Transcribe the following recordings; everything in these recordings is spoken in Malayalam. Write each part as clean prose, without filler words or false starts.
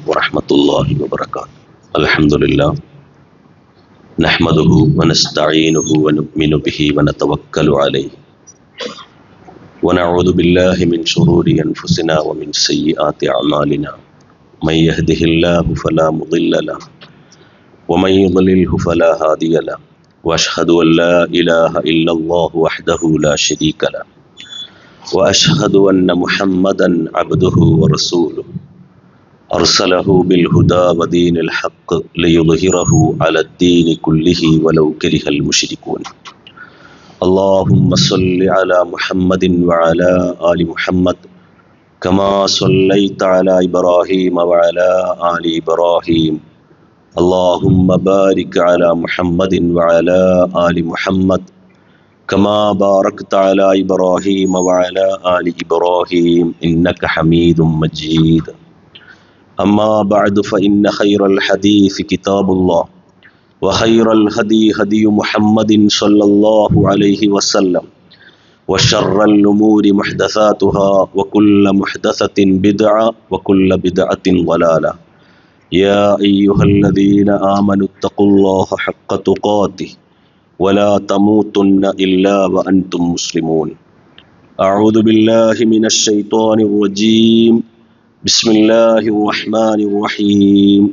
വറഹ്മത്തുള്ളാഹി വബറകാതുഹു. അൽഹംദുലില്ലാഹ് നഹ്മദുഹു വനസ്തഈനുഹു വനുഅ്മിനു ബിഹി വനതവക്കലു അലൈഹി വനഊദു ബില്ലാഹി മിൻ ശുറൂരി അൻഫുസിനാ വമിൻ സയ്യിആതി അഅ്മാലിനാ മൻ യഹ്ദിഹില്ലാഹു ഫലാ മുളില്ല ലഹു വമൻ യുദ്ലിൽഹു ഫലാ ഹാദിയ ലഹു വഅശ്ഹദു അൻ ലാ ഇലാഹ ഇല്ലല്ലാഹു വഹ്ദഹു ലാ ശരീക ലഹു വഅശ്ഹദു അന്ന മുഹമ്മദൻ അബ്ദുഹു വറസൂലുഹു أرسله بالهدى ودين الحق ليظهره على الدين كله ولو كره المشركون اللهم صل على محمد وعلى آل محمد كما صليت على إبراهيم وعلى آل إبراهيم اللهم بارك على محمد وعلى آل محمد كما باركت على إبراهيم وعلى آل إبراهيم إنك حميد مجيد أما بعد فإن خير الحديث كتاب الله وخير الهدي هدي محمد صلى الله عليه وسلم وشر الأمور محدثاتها وكل محدثة بدعة وكل بدعة ضلالة يا أيها الذين آمنوا اتقوا الله حق تقاته ولا تموتن إلا وأنتم مسلمون أعوذ بالله من الشيطان الرجيم بسم الله الرحمن الرحيم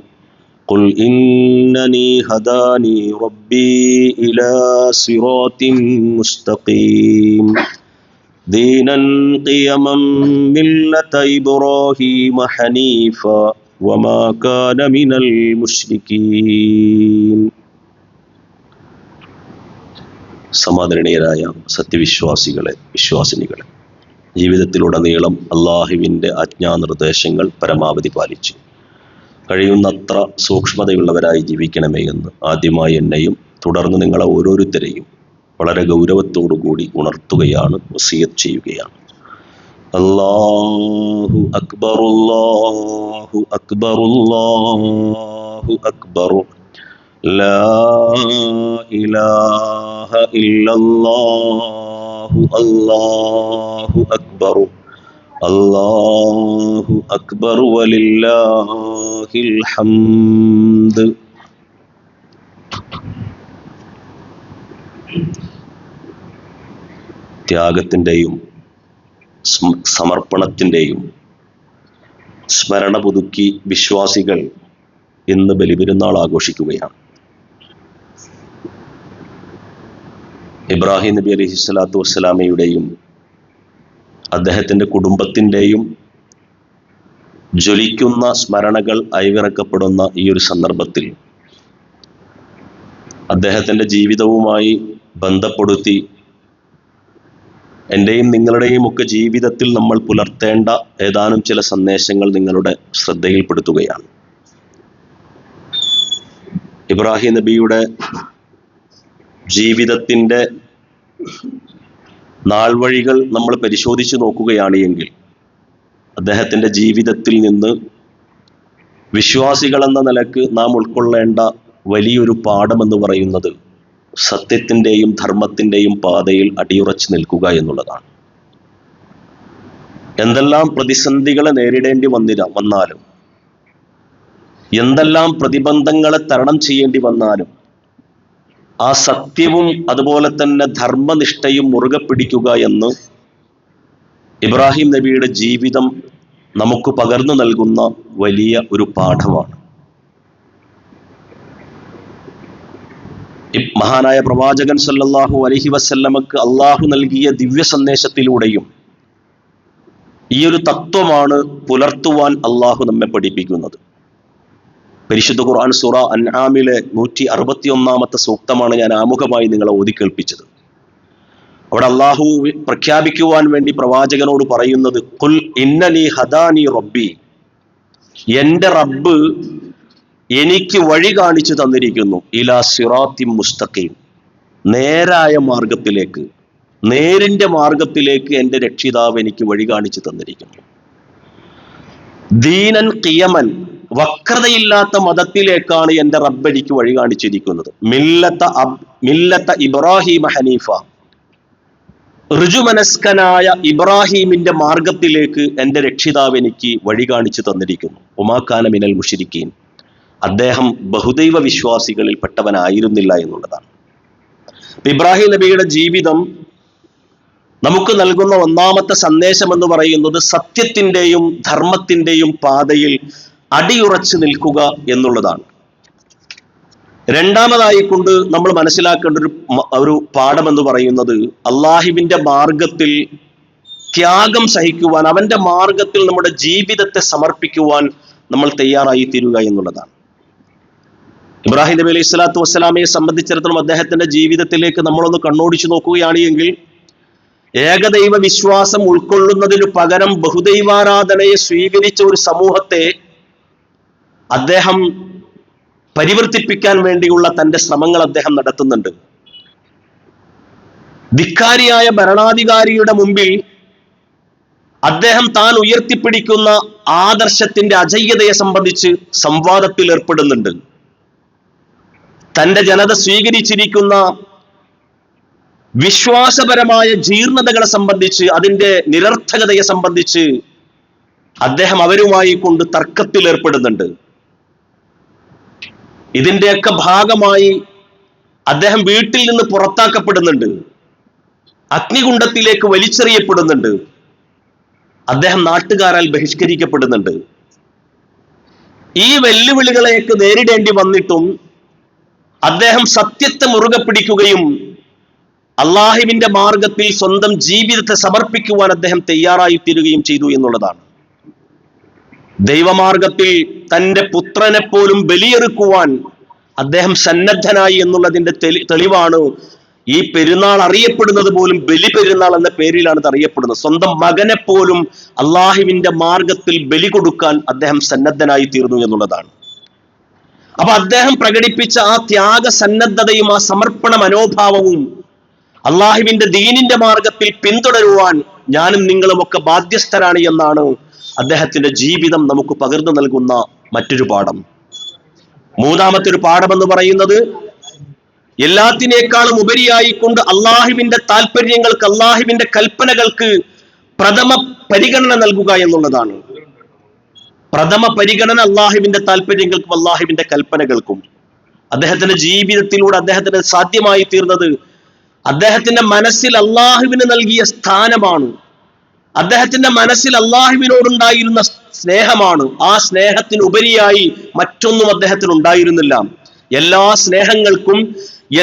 قل إنني هداني ربي إلى صراط مستقيم دينا قيما ملة إبراهيم حنيفا وما كان من المشركين സമാദരണീയരായ സത്യവിശ്വാസികളെ, വിശ്വാസിനികളെ, ജീവിതത്തിലുടനീളം അള്ളാഹുവിൻ്റെ ആജ്ഞാനിർദ്ദേശങ്ങൾ പരമാവധി പാലിച്ച് കഴിയുന്നത്ര സൂക്ഷ്മതയുള്ളവരായി ജീവിക്കണമേ എന്ന് ആദ്യമായി എന്നെയും തുടർന്ന് നിങ്ങളെ ഓരോരുത്തരെയും വളരെ ഗൗരവത്തോടുകൂടി ഉണർത്തുകയാണ്, വസിയത്ത് ചെയ്യുകയാണ്. അല്ലാഹു അക്ബർ അല്ലാഹു അക്ബർ അല്ലാഹു അക്ബർ ലാ ഇലാഹ ഇല്ലല്ലാഹു അല്ലാഹു അക്ബർ അല്ലാഹു അക്ബർ വലില്ലാഹിൽ ഹംദ്. ത്യാഗത്തിൻ്റെയും സമർപ്പണത്തിൻ്റെയും സ്മരണ പുതുക്കി വിശ്വാസികൾ ഇന്ന് ബലിപെരുന്നാൾ ആഘോഷിക്കുകയാണ്. ഇബ്രാഹിം നബി അലൈഹിസ്സലാത്തു വസ്സലാമയുടെയും അദ്ദേഹത്തിൻ്റെ കുടുംബത്തിൻ്റെയും ജ്വലിക്കുന്ന സ്മരണകൾ അയവിറക്കപ്പെടുന്ന ഈ ഒരു സന്ദർഭത്തിൽ അദ്ദേഹത്തിൻ്റെ ജീവിതവുമായി ബന്ധപ്പെടുത്തി എൻ്റെയും നിങ്ങളുടെയും ഒക്കെ ജീവിതത്തിൽ നമ്മൾ പുലർത്തേണ്ട ഏതാനും ചില സന്ദേശങ്ങൾ നിങ്ങളുടെ ശ്രദ്ധയിൽപ്പെടുത്തുകയാണ്. ഇബ്രാഹിം നബിയുടെ ജീവിതത്തിൻ്റെ നാൾവഴികൾ നമ്മൾ പരിശോധിച്ച് നോക്കുകയാണ് എങ്കിൽ അദ്ദേഹത്തിൻ്റെ ജീവിതത്തിൽ നിന്ന് വിശ്വാസികൾ എന്ന നിലക്ക് നാം ഉൾക്കൊള്ളേണ്ട വലിയൊരു പാഠമെന്ന് പറയുന്നത് സത്യത്തിൻ്റെയും ധർമ്മത്തിൻ്റെയും പാതയിൽ അടിയുറച്ച് നിൽക്കുക എന്നുള്ളതാണ്. എന്തെല്ലാം പ്രതിസന്ധികളെ നേരിടേണ്ടി വന്നാലും, എന്തെല്ലാം പ്രതിബന്ധങ്ങളെ തരണം ചെയ്യേണ്ടി വന്നാലും ആ സത്യവും അതുപോലെ തന്നെ ധർമ്മനിഷ്ഠയും മുറുകെ പിടിക്കുക എന്ന് ഇബ്രാഹിം നബിയുടെ ജീവിതം നമുക്ക് പകർന്നു നൽകുന്ന വലിയ ഒരു പാഠമാണ്. മഹാനായ പ്രവാചകൻ സല്ലല്ലാഹു അലൈഹി വസല്ലമക്ക് അള്ളാഹു നൽകിയ ദിവ്യ സന്ദേശത്തിലൂടെയും ഈ ഒരു തത്വമാണ് പുലർത്തുവാൻ അള്ളാഹു നമ്മെ പഠിപ്പിക്കുന്നത്. പരിശുദ്ധ ഖുർആൻ സൂറ അൻആമിലെ 161 സൂക്തമാണ് ഞാൻ ആമുഖമായി നിങ്ങളെ ഓതിക്കേൾപ്പിച്ചത്. അവിടെ അള്ളാഹു പ്രഖ്യാപിക്കുവാൻ വേണ്ടി പ്രവാചകനോട് പറയുന്നത്, ഖുൽ ഇന്നനി ഹദാനി റബ്ബി, എൻ്റെ റബ്ബ് എനിക്ക് വഴി കാണിച്ചു തന്നിരിക്കുന്നു, ഇലാ സിറാത്തിൻ മുസ്തഖീം, നേരായ മാർഗത്തിലേക്ക്, നേരിൻ്റെ മാർഗത്തിലേക്ക് എൻ്റെ രക്ഷിതാവ് എനിക്ക് വഴി കാണിച്ചു തന്നിരിക്കുന്നു. ദീനൻ ഖിയമൻ, വക്രതയില്ലാത്ത മതത്തിലേക്കാണ് എൻ്റെ റബ്ബ് എനിക്ക് വഴി കാണിച്ചിരിക്കുന്നത്. മില്ലത്ത ഇബ്രാഹിം ഹനീഫ, ഋജുമനസ്കനായ ഇബ്രാഹീമിന്റെ മാർഗത്തിലേക്ക് എൻ്റെ രക്ഷിതാവ് എനിക്ക് വഴി കാണിച്ചു തന്നിരിക്കുന്നു. ഉമാക്കാന മിനൽ മുശ്രിക്കീൻ, അദ്ദേഹം ബഹുദൈവ വിശ്വാസികളിൽ പെട്ടവനായിരുന്നില്ല എന്നുള്ളതാണ്. ഇബ്രാഹിം നബിയുടെ ജീവിതം നമുക്ക് നൽകുന്ന ഒന്നാമത്തെ സന്ദേശം എന്ന് പറയുന്നത് സത്യത്തിന്റെയും ധർമ്മത്തിന്റെയും പാതയിൽ അടിയുറച്ചു നിൽക്കുക എന്നുള്ളതാണ്. രണ്ടാമതായിക്കൊണ്ട് നമ്മൾ മനസ്സിലാക്കേണ്ട ഒരു പാഠം എന്ന് പറയുന്നത് അള്ളാഹുവിന്റെ മാർഗത്തിൽ ത്യാഗം സഹിക്കുവാൻ, അവന്റെ മാർഗത്തിൽ നമ്മുടെ ജീവിതത്തെ സമർപ്പിക്കുവാൻ നമ്മൾ തയ്യാറായി തീരുക എന്നുള്ളതാണ്. ഇബ്രാഹിം നബി അലൈഹി സ്വലാത്തു വസ്സലാമയെ സംബന്ധിച്ചിടത്തോളം അദ്ദേഹത്തിന്റെ ജീവിതത്തിലേക്ക് നമ്മളൊന്ന് കണ്ണോടിച്ചു നോക്കുകയാണ് എങ്കിൽ ഏകദൈവ വിശ്വാസം ഉൾക്കൊള്ളുന്നതിനു പകരം ബഹുദൈവാരാധനയെ സ്വീകരിച്ച ഒരു സമൂഹത്തെ അദ്ദേഹം പരിവർത്തിപ്പിക്കാൻ വേണ്ടിയുള്ള തന്റെ ശ്രമങ്ങൾ അദ്ദേഹം നടത്തുന്നുണ്ട്. ധിക്കാരിയായ ഭരണാധികാരിയുടെ മുമ്പിൽ അദ്ദേഹം താൻ ഉയർത്തിപ്പിടിക്കുന്ന ആദർശത്തിന്റെ അജയ്യതയെ സംബന്ധിച്ച് സംവാദത്തിൽ ഏർപ്പെടുന്നുണ്ട്. തന്റെ ജനത സ്വീകരിച്ചിരിക്കുന്ന വിശ്വാസപരമായ ജീർണതകളെ സംബന്ധിച്ച്, അതിന്റെ നിരർത്ഥകതയെ സംബന്ധിച്ച് അദ്ദേഹം അവരുമായി കൊണ്ട് തർക്കത്തിൽ ഏർപ്പെടുന്നുണ്ട്. ഇതിന്റെയൊക്കെ ഭാഗമായി അദ്ദേഹം വീട്ടിൽ നിന്ന് പുറത്താക്കപ്പെടുന്നുണ്ട്, അഗ്നികുണ്ഡത്തിലേക്ക് വലിച്ചെറിയപ്പെടുന്നുണ്ട്, അദ്ദേഹം നാട്ടുകാരാൽ ബഹിഷ്കരിക്കപ്പെടുന്നുണ്ട്. ഈ വെല്ലുവിളികളെയൊക്കെ നേരിടേണ്ടി വന്നിട്ടും അദ്ദേഹം സത്യത്തെ മുറുകെ പിടിക്കുകയും അള്ളാഹുവിന്റെ മാർഗത്തിൽ സ്വന്തം ജീവിതത്തെ സമർപ്പിക്കുവാൻ അദ്ദേഹം തയ്യാറായി തീരുകയും ചെയ്തു എന്നുള്ളതാണ്. ദൈവമാർഗത്തിൽ തന്റെ പുത്രനെ പോലും ബലിയെറുക്കുവാൻ അദ്ദേഹം സന്നദ്ധനായി എന്നുള്ളതിന്റെ തെളിവാണ് ഈ പെരുന്നാൾ അറിയപ്പെടുന്നത്. പോലും ബലി പെരുന്നാൾ എന്ന പേരിലാണ് ഇത് അറിയപ്പെടുന്നത്. സ്വന്തം മകനെ പോലും അള്ളാഹുവിന്റെ മാർഗത്തിൽ ബലി കൊടുക്കാൻ അദ്ദേഹം സന്നദ്ധനായി തീർന്നു എന്നുള്ളതാണ്. അപ്പൊ അദ്ദേഹം പ്രകടിപ്പിച്ച ആ ത്യാഗ സന്നദ്ധതയും ആ സമർപ്പണ മനോഭാവവും അള്ളാഹുവിന്റെ ദീനിന്റെ മാർഗത്തിൽ പിന്തുടരുവാൻ ഞാനും നിങ്ങളും ഒക്കെ ബാധ്യസ്ഥരാണ് എന്നാണ് അദ്ദേഹത്തിന്റെ ജീവിതം നമുക്ക് പകർന്നു നൽകുന്ന മറ്റൊരു പാഠം. മൂന്നാമത്തെ ഒരു പാഠം എന്ന് പറയുന്നത് എല്ലാത്തിനേക്കാളും ഉപരിയായിക്കൊണ്ട് അള്ളാഹുവിന്റെ താല്പര്യങ്ങൾക്ക്, അള്ളാഹുവിന്റെ കൽപ്പനകൾക്ക് പ്രഥമ പരിഗണന നൽകുക എന്നുള്ളതാണ്. പ്രഥമ പരിഗണന അള്ളാഹുവിന്റെ താല്പര്യങ്ങൾക്കും അള്ളാഹുവിന്റെ കൽപ്പനകൾക്കും. അദ്ദേഹത്തിന്റെ ജീവിതത്തിലൂടെ അദ്ദേഹത്തിന് സാധ്യമായി തീർന്നത് അദ്ദേഹത്തിന്റെ മനസ്സിൽ അള്ളാഹുവിന് നൽകിയ സ്ഥാനമാണ്, അദ്ദേഹത്തിന്റെ മനസ്സിൽ അള്ളാഹുവിനോടുണ്ടായിരുന്ന സ്നേഹമാണ്. ആ സ്നേഹത്തിന് ഉപരിയായി മറ്റൊന്നും അദ്ദേഹത്തിന് ഉണ്ടായിരുന്നില്ല. എല്ലാ സ്നേഹങ്ങൾക്കും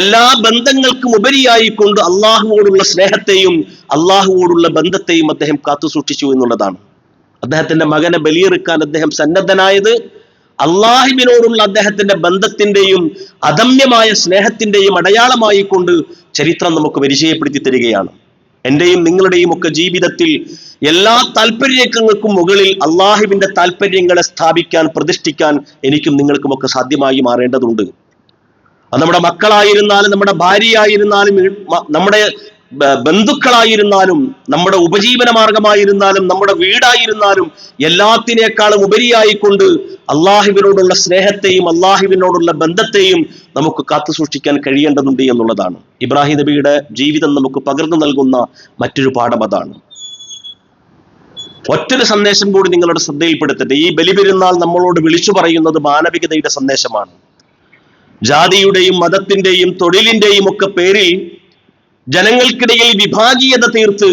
എല്ലാ ബന്ധങ്ങൾക്കും ഉപരിയായി കൊണ്ട് അള്ളാഹുവോടുള്ള സ്നേഹത്തെയും അള്ളാഹുവോടുള്ള ബന്ധത്തെയും അദ്ദേഹം കാത്തു സൂക്ഷിച്ചു എന്നുള്ളതാണ്. അദ്ദേഹത്തിന്റെ മകനെ ബലിയെറുക്കാൻ അദ്ദേഹം സന്നദ്ധനായത് അള്ളാഹുവിനോടുള്ള അദ്ദേഹത്തിന്റെ ബന്ധത്തിന്റെയും അദമ്യമായ സ്നേഹത്തിന്റെയും അടയാളമായി കൊണ്ട് ചരിത്രം നമുക്ക് പരിചയപ്പെടുത്തി തരികയാണ്. എന്റെയും നിങ്ങളുടെയും ഒക്കെ ജീവിതത്തിൽ എല്ലാ താല്പര്യങ്ങൾക്കും മുകളിൽ അള്ളാഹുവിന്റെ താല്പര്യങ്ങളെ സ്ഥാപിക്കാൻ, പ്രതിഷ്ഠിക്കാൻ എനിക്കും നിങ്ങൾക്കും ഒക്കെ സാധ്യമായി മാറേണ്ടതുണ്ട്. അത് നമ്മുടെ മക്കളായിരുന്നാലും, നമ്മുടെ ഭാര്യയായിരുന്നാലും, നമ്മുടെ ബന്ധുക്കളായിരുന്നാലും, നമ്മുടെ ഉപജീവന മാർഗമായിരുന്നാലും, നമ്മുടെ വീടായിരുന്നാലും, എല്ലാത്തിനേക്കാളും ഉപരിയായിക്കൊണ്ട് അള്ളാഹുവിനോടുള്ള സ്നേഹത്തെയും അള്ളാഹുവിനോടുള്ള ബന്ധത്തെയും നമുക്ക് കാത്തു സൂക്ഷിക്കാൻ കഴിയേണ്ടതുണ്ട് എന്നുള്ളതാണ്. ഇബ്രാഹിം നബിയുടെ ജീവിതം നമുക്ക് പകർന്നു നൽകുന്ന മറ്റൊരു പാഠം അതാണ്. ഒറ്റൊരു സന്ദേശം കൂടി നിങ്ങളുടെ ശ്രദ്ധയിൽപ്പെടുത്തട്ടെ. ഈ ബലിപെരുന്നാൾ നമ്മളോട് വിളിച്ചു പറയുന്നത് മാനവികതയുടെ സന്ദേശമാണ്. ജാതിയുടെയും മതത്തിന്റെയും തൊഴിലിന്റെയും ഒക്കെ പേരിൽ ജനങ്ങൾക്കിടയിൽ വിഭാഗീയത തീർത്ത്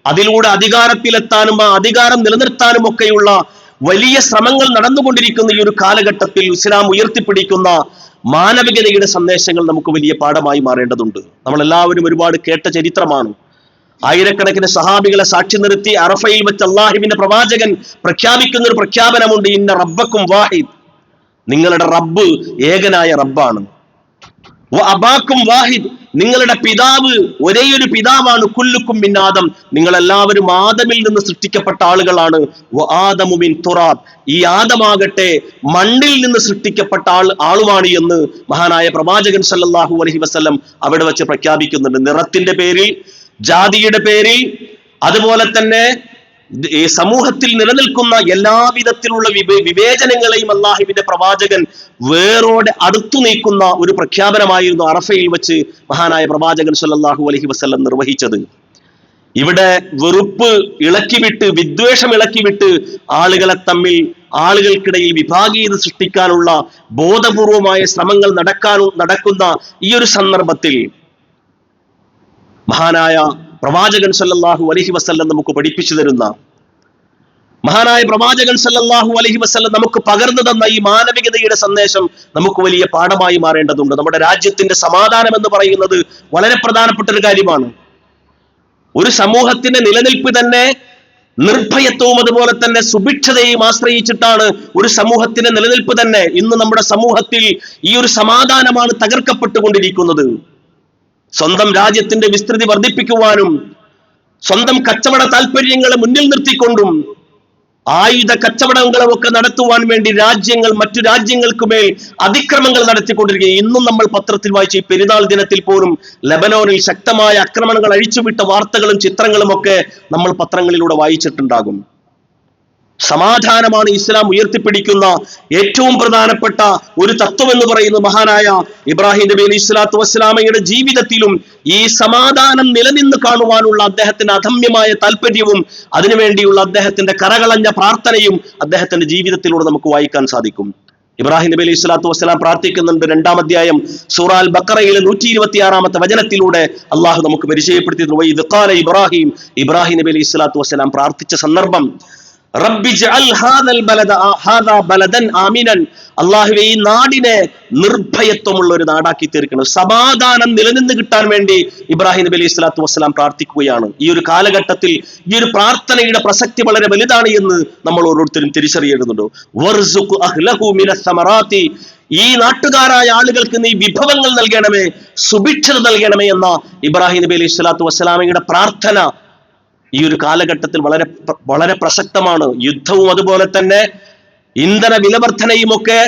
അതിലൂടെ അധികാരത്തിലെത്താനും ആ അധികാരം നിലനിർത്താനും ഒക്കെയുള്ള വലിയ ശ്രമങ്ങൾ നടന്നുകൊണ്ടിരിക്കുന്ന ഈ ഒരു കാലഘട്ടത്തിൽ ഇസ്ലാം ഉയർത്തിപ്പിടിക്കുന്ന മാനവികതയുടെ സന്ദേശങ്ങൾ നമുക്ക് വലിയ പാഠമായി മാറേണ്ടതുണ്ട്. നമ്മളെല്ലാവരും ഒരുപാട് കേട്ട ചരിത്രമാണ്. ആയിരക്കണക്കിന് സഹാബികളെ സാക്ഷി നിർത്തി അറഫയിൽ വെച്ച് അള്ളാഹുവിന്റെ പ്രവാചകൻ പ്രഖ്യാപിക്കുന്ന ഒരു പ്രഖ്യാപനമുണ്ട്. ഇന്ന റബ്ബക്കും വാഹിദ്, നിങ്ങളുടെ റബ്ബ് ഏകനായ റബ്ബാണ്. അബാക്കും വാഹിദ്, നിങ്ങളുടെ പിതാവ് ഒരേയൊരു പിതാവാണ്. കുല്ലുക്കും മിൻ ആദം, നിങ്ങളെല്ലാവരും ആദമിൽ നിന്ന് സൃഷ്ടിക്കപ്പെട്ട ആളുകളാണ്. ആദമു മിൻ തുറാബ്, ഈ ആദമാകട്ടെ മണ്ണിൽ നിന്ന് സൃഷ്ടിക്കപ്പെട്ട ആളുമാണ് എന്ന് മഹാനായ പ്രവാചകൻ സല്ലല്ലാഹു അലൈഹി വസല്ലം അവിടെ വെച്ച് പ്രഖ്യാപിക്കുന്നുണ്ട്. നിറത്തിന്റെ പേരിൽ, ജാതിയുടെ പേരിൽ, അതുപോലെ തന്നെ ഈ സമൂഹത്തിൽ നിലനിൽക്കുന്ന എല്ലാവിധത്തിലുള്ള വിവേചനങ്ങളെയും അള്ളാഹുവിന്റെ പ്രവാചകൻ വേരോടെ അടുത്തു നീക്കുന്ന ഒരു പ്രഖ്യാപനമായിരുന്നു അറഫയിൽ വെച്ച് മഹാനായ പ്രവാചകൻ സല്ലല്ലാഹു അലൈഹി വസല്ലം നിർവഹിച്ചത്. ഇവിടെ വെറുപ്പ് ഇളക്കിവിട്ട്, വിദ്വേഷം ഇളക്കിവിട്ട് ആളുകൾക്കിടയിൽ വിഭാഗീയത സൃഷ്ടിക്കാനുള്ള ബോധപൂർവമായ ശ്രമങ്ങൾ നടക്കുന്ന ഈ ഒരു സന്ദർഭത്തിൽ മഹാനായ പ്രവാചകൻ സല്ലല്ലാഹു അലൈഹി വസല്ലം നമുക്ക് പഠിപ്പിച്ചു തരുന്ന, മഹാനായ പ്രവാചകൻ സല്ലല്ലാഹു അലൈഹി വസല്ലം നമുക്ക് പകർന്നു തന്ന ഈ മാനവികതയുടെ സന്ദേശം നമുക്ക് വലിയ പാഠമായി മാറേണ്ടതുണ്ട്. നമ്മുടെ രാജ്യത്തിന്റെ സമാധാനം എന്ന് പറയുന്നത് വളരെ പ്രധാനപ്പെട്ട ഒരു കാര്യമാണ്. ഒരു സമൂഹത്തിന്റെ നിലനിൽപ്പ് തന്നെ നിർഭയത്വവും അതുപോലെ തന്നെ സുഭിക്ഷതയും ആശ്രയിച്ചിട്ടാണ് ഒരു സമൂഹത്തിന്റെ നിലനിൽപ്പ് തന്നെ. ഇന്ന് നമ്മുടെ സമൂഹത്തിൽ ഈ ഒരു സമാധാനമാണ് തകർക്കപ്പെട്ടുകൊണ്ടിരിക്കുന്നത്. സ്വന്തം രാജ്യത്തിന്റെ വിസ്തൃതി വർദ്ധിപ്പിക്കുവാനും സ്വന്തം കച്ചവട താല്പര്യങ്ങളെ മുന്നിൽ നിർത്തിക്കൊണ്ടും ആയുധ കച്ചവടങ്ങളൊക്കെ നടത്തുവാൻ വേണ്ടി രാജ്യങ്ങൾ മറ്റു രാജ്യങ്ങൾക്കുമേൽ അതിക്രമങ്ങൾ നടത്തിക്കൊണ്ടിരിക്കുക. ഇന്നും നമ്മൾ പത്രത്തിൽ വായിച്ച ഈ പെരുന്നാൾ ദിനത്തിൽ പോലും ലെബനോനിൽ ശക്തമായ ആക്രമണങ്ങൾ അഴിച്ചുവിട്ട വാർത്തകളും ചിത്രങ്ങളും ഒക്കെ നമ്മൾ പത്രങ്ങളിലൂടെ വായിച്ചിട്ടുണ്ടാകും. സമാധാനമാണ് ഇസ്ലാം ഉയർത്തിപ്പിടിക്കുന്ന ഏറ്റവും പ്രധാനപ്പെട്ട ഒരു തത്വം എന്ന് പറയുന്നത്. മഹാനായ ഇബ്രാഹിം നബി അലൈഹി സ്വലാത്തു വസ്സലാമയുടെ ജീവിതത്തിലും ഈ സമാധാനം നിലനിന്ന് കാണുവാനുള്ള അദ്ദേഹത്തിന്റെ അധമ്യമായ താല്പര്യവും അതിനുവേണ്ടിയുള്ള അദ്ദേഹത്തിന്റെ കരകളഞ്ഞ പ്രാർത്ഥനയും അദ്ദേഹത്തിന്റെ ജീവിതത്തിലൂടെ നമുക്ക് വായിക്കാൻ സാധിക്കും. ഇബ്രാഹിം നബി അലൈഹി സ്വലാത്തു വസ്സലാം പ്രാർത്ഥിക്കുന്നുണ്ട്. 2-ാം അധ്യായം സൂറ അൽ ബഖറയിലെ 126-ാമത്തെ വചനത്തിലൂടെ അള്ളാഹു നമുക്ക് പരിചയപ്പെടുത്തി. ഇബ്രാഹിം നബി അലൈഹി സ്വലാത്തു വസ്സലാം പ്രാർത്ഥിച്ച സന്ദർഭം, അള്ളാഹുവേ ഈ നാടിനെ നിർഭയത്വമുള്ള ഒരു നാടാക്കി തീർക്കണം. സമാധാനം നിലനിന്ന് കിട്ടാൻ വേണ്ടി ഇബ്രാഹിം നബി അലൈഹി സ്വലാത്തു വസ്സലാം പ്രാർത്ഥിക്കുകയാണ്. ഈ ഒരു കാലഘട്ടത്തിൽ ഈ ഒരു പ്രാർത്ഥനയുടെ പ്രസക്തി വളരെ വലുതാണ് എന്ന് നമ്മൾ ഓരോരുത്തരും തിരിച്ചറിയേണ്ടതുണ്ട്. ഈ നാട്ടുകാരായ ആളുകൾക്ക് നീ വിഭവങ്ങൾ നൽകണമേ, സുഭിക്ഷത നൽകണമേ എന്ന ഇബ്രാഹിം നബി അലൈഹി സ്വലാത്തു വസ്സലാമയുടെ പ്രാർത്ഥന ഈ ഒരു കാലഘട്ടത്തിൽ വളരെ പ്രസക്തമാണ്. യുദ്ധവും അതുപോലെ തന്നെ ഇന്ധന വിലവർധനയും ഒക്കെ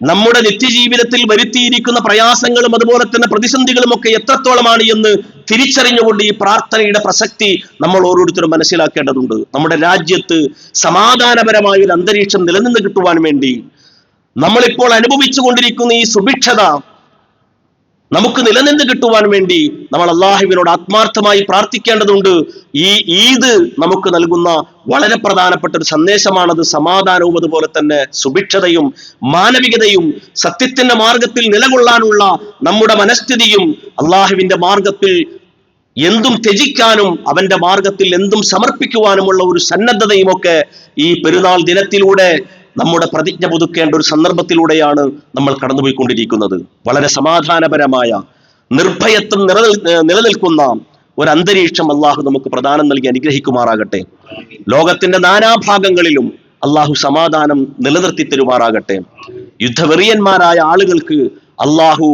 നമ്മുടെ നിത്യജീവിതത്തിൽ വരുത്തിയിരിക്കുന്ന പ്രയാസങ്ങളും അതുപോലെ തന്നെ പ്രതിസന്ധികളും ഒക്കെ എത്രത്തോളമാണ് എന്ന് തിരിച്ചറിഞ്ഞുകൊണ്ട് ഈ പ്രാർത്ഥനയുടെ പ്രസക്തി നമ്മൾ ഓരോരുത്തരും മനസ്സിലാക്കേണ്ടതുണ്ട്. നമ്മുടെ രാജ്യത്ത് സമാധാനപരമായ ഒരു അന്തരീക്ഷം നിലനിന്ന് കിട്ടുവാൻ വേണ്ടി നമ്മളിപ്പോൾ അനുഭവിച്ചു കൊണ്ടിരിക്കുന്ന ഈ സുഭിക്ഷത നമുക്ക് നിലനിന്ന് കിട്ടുവാൻ വേണ്ടി നമ്മൾ അള്ളാഹുവിനോട് ആത്മാർത്ഥമായി പ്രാർത്ഥിക്കേണ്ടതുണ്ട്. ഈ ഈദ് നമുക്ക് നൽകുന്ന വളരെ പ്രധാനപ്പെട്ട ഒരു സന്ദേശമാണത്. സമാധാനവും അതുപോലെ തന്നെ സുഭിക്ഷതയും മാനവികതയും സത്യത്തിന്റെ മാർഗത്തിൽ നിലകൊള്ളാനുള്ള നമ്മുടെ മനസ്ഥിതിയും അള്ളാഹുവിന്റെ മാർഗത്തിൽ എന്തും ത്യജിക്കാനും അവന്റെ മാർഗത്തിൽ എന്തും സമർപ്പിക്കുവാനുമുള്ള ഒരു സന്നദ്ധതയും ഒക്കെ ഈ പെരുന്നാൾ ദിനത്തിലൂടെ നമ്മുടെ പ്രതിജ്ഞ പുതുക്കേണ്ട ഒരു സന്ദർഭത്തിലൂടെയാണ് നമ്മൾ കടന്നുപോയിക്കൊണ്ടിരിക്കുന്നത്. വളരെ സമാധാനപരമായ നിർഭയത്വം നിലനിൽക്കുന്ന ഒരു അന്തരീക്ഷം അള്ളാഹു നമുക്ക് പ്രദാനം നൽകി അനുഗ്രഹിക്കുമാറാകട്ടെ. ലോകത്തിന്റെ നാനാഭാഗങ്ങളിലും അള്ളാഹു സമാധാനം നിലനിർത്തി തരുമാറാകട്ടെ. യുദ്ധവെറിയന്മാരായ ആളുകൾക്ക് അള്ളാഹു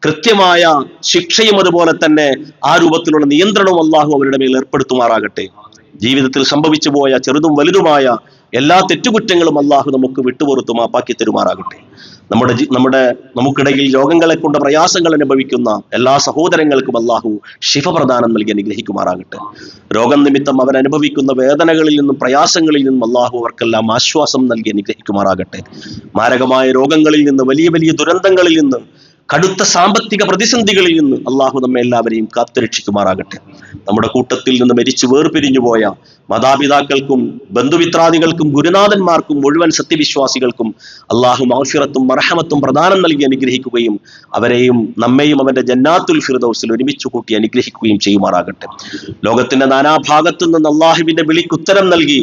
കൃത്യമായ ശിക്ഷയും അതുപോലെ തന്നെ ആ രൂപത്തിലുള്ള നിയന്ത്രണവും അള്ളാഹു അവരുടെ മേൽ ഏർപ്പെടുത്തുമാറാകട്ടെ. ജീവിതത്തിൽ സംഭവിച്ചു പോയ ചെറുതും വലുതുമായ എല്ലാ തെറ്റുകുറ്റങ്ങളും അള്ളാഹു നമുക്ക് വിട്ടുപുറത്തു മാപ്പാക്കി തരുമാറാകട്ടെ. നമുക്കിടയിൽ രോഗങ്ങളെ കൊണ്ട് പ്രയാസങ്ങൾ അനുഭവിക്കുന്ന എല്ലാ സഹോദരങ്ങൾക്കും അള്ളാഹു ശിഫ പ്രദാനം നൽകി അനുഗ്രഹിക്കുമാറാകട്ടെ. രോഗം നിമിത്തം അവരനുഭവിക്കുന്ന വേദനകളിൽ നിന്നും പ്രയാസങ്ങളിൽ നിന്നും അള്ളാഹു അവർക്കെല്ലാം ആശ്വാസം നൽകി അനുഗ്രഹിക്കുമാറാകട്ടെ. മാരകമായ രോഗങ്ങളിൽ നിന്ന്, വലിയ വലിയ ദുരന്തങ്ങളിൽ നിന്ന്, കടുത്ത സാമ്പത്തിക പ്രതിസന്ധികളിൽ നിന്ന് അള്ളാഹു നമ്മെ എല്ലാവരെയും കാത്തുരക്ഷിക്കുമാറാകട്ടെ. നമ്മുടെ കൂട്ടത്തിൽ നിന്ന് മരിച്ചു വേർപിരിഞ്ഞു പോയ മാതാപിതാക്കൾക്കും ബന്ധുമിത്രാദികൾക്കും ഗുരുനാഥന്മാർക്കും മുഴുവൻ സത്യവിശ്വാസികൾക്കും അള്ളാഹു മഗ്ഫിറത്തും മർഹമത്തും പ്രദാനം നൽകി അനുഗ്രഹിക്കുകയും അവരെയും നമ്മെയും അവന്റെ ജന്നാത്തുൽ ഫിർദൗസിൽ ഒരുമിച്ച് കൂട്ടി അനുഗ്രഹിക്കുകയും ചെയ്യുമാറാകട്ടെ. ലോകത്തിന്റെ നാനാഭാഗത്തു നിന്ന് അള്ളാഹുവിന്റെ വിളിക്കുത്തരം നൽകി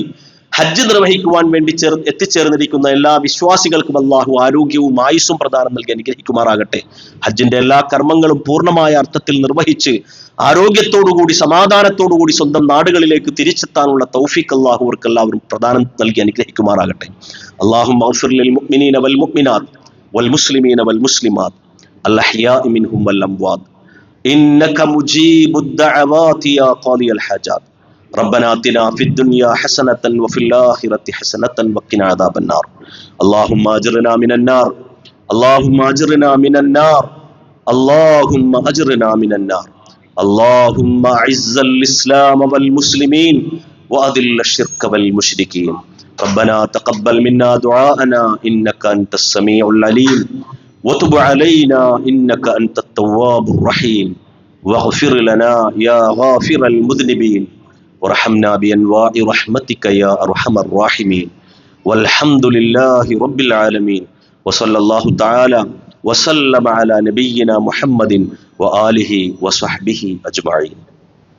ഹജ്ജ് നിർവഹിക്കുവാൻ വേണ്ടി എത്തിച്ചേർന്നിരിക്കുന്ന എല്ലാ വിശ്വാസികൾക്കും അള്ളാഹു ആരോഗ്യവും ആയുസ്സും പ്രദാനം നൽകി അനുഗ്രഹിക്കുമാറാകട്ടെ. ഹജ്ജിന്റെ എല്ലാ കർമ്മങ്ങളും പൂർണ്ണമായ അർത്ഥത്തിൽ നിർവഹിച്ച് ആരോഗ്യത്തോടുകൂടി സമാധാനത്തോടുകൂടി സ്വന്തം നാടുകളിലേക്ക് തിരിച്ചെത്താനുള്ള തൗഫീഖ് അള്ളാഹു അവർക്കെല്ലാവരും പ്രദാനം നൽകി അനുഗ്രഹിക്കുമാറാകട്ടെ. അല്ലാഹുമ്മ ഗ്ഫിർ ലിൽ മുഅ്മിനീന വൽ മുഅ്മിനാത്ത് വൽ മുസ്ലിമീന വൽ മുസ്ലിമാത്ത് അൽ അഹ്യാഇ മിൻഹും വൽ അംവാത് ഇന്നക മുജീബുദ് ദഅവാതി യാ ഖാദിയൽ ഹാജാത്ത് ربنا آتنا في الدنيا حسنة وفي الآخرة حسنة وقنا عذاب النار اللهم أجرنا من النار اللهم أجرنا من النار اللهم أجرنا من النار اللهم أعز الإسلام والمسلمين وأذل الشرك والمشركين ربنا تقبل منا دعاءنا إنك أنت السميع العليم وتب علينا إنك أنت التواب الرحيم واغفر لنا يا غافر المذنبين വറഹംനാ ബിഅൻവാഇ റഹ്മതിക യാ അർഹമർ റാഹിമീൻ വൽഹംദുലില്ലാഹി റബ്ബിൽ ആലമീൻ വസല്ലല്ലാഹു തആല വസല്ലമ അലാ നബിയ്യിനാ മുഹമ്മദിൻ വആലിഹി വസഹ്ബിഹി അജ്മഈൻ.